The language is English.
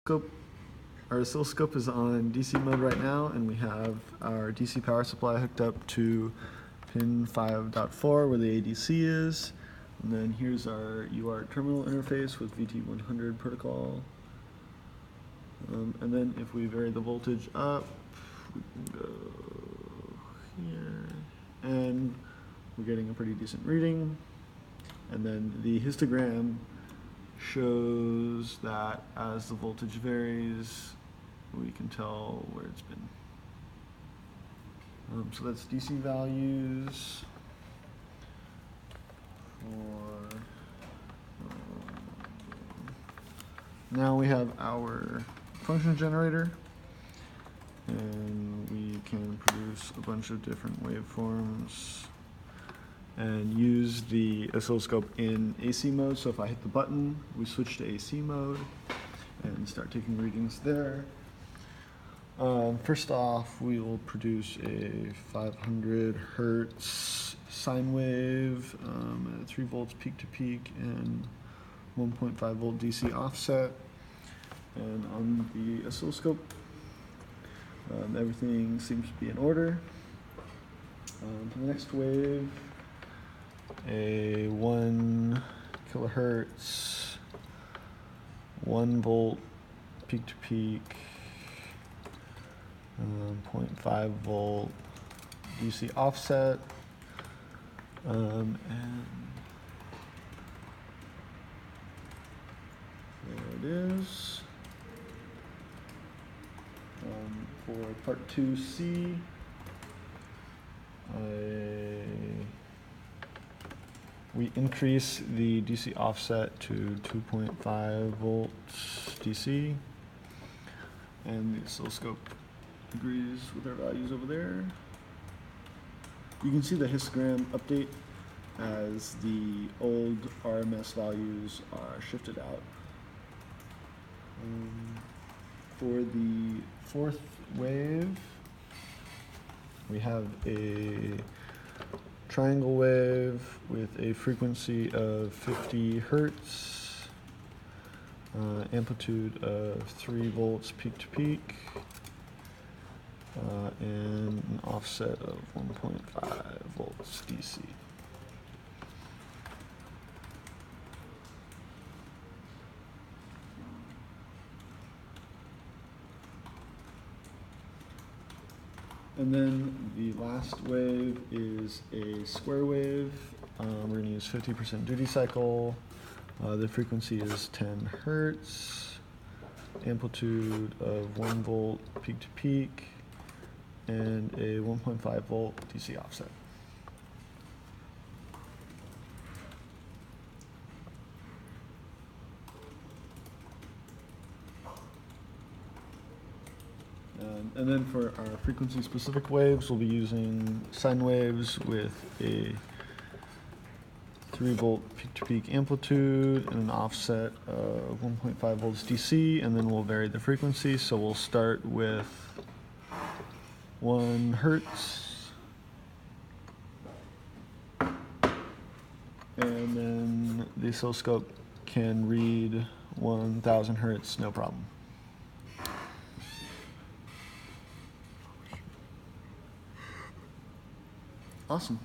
Our oscilloscope is on DC mode right now, and we have our DC power supply hooked up to pin 5.4 where the ADC is. And then here's our UART terminal interface with VT100 protocol. And then if we vary the voltage up, we can go here, and we're getting a pretty decent reading. And then the histogram shows that as the voltage varies, we can tell where it's been. So that's DC values for, now we have our function generator, and we can produce a bunch of different waveforms and use the oscilloscope in AC mode. So if I hit the button, we switch to AC mode and start taking readings there. First off, we will produce a 500 hertz sine wave at 3 volts peak to peak and 1.5 volt DC offset. And on the oscilloscope, everything seems to be in order. For the next wave, a 1 kilohertz, 1 volt peak to peak, 0.5 volt DC offset, and there it is. For part 2C, we increase the DC offset to 2.5 volts DC, and the oscilloscope agrees with our values over there. You can see the histogram update as the old RMS values are shifted out. For the fourth wave, we have a triangle wave with a frequency of 50 hertz, amplitude of 3 volts peak to peak, and an offset of 1.5 volts DC. And then the last wave is a square wave. We're going to use 50% duty cycle. The frequency is 10 hertz, amplitude of 1 volt peak to peak, and a 1.5 volt DC offset. And then for our frequency-specific waves, we'll be using sine waves with a 3 volt peak-to-peak amplitude and an offset of 1.5 volts DC, and then we'll vary the frequency. So we'll start with 1 hertz, and then the oscilloscope can read 1000 hertz, no problem. Awesome.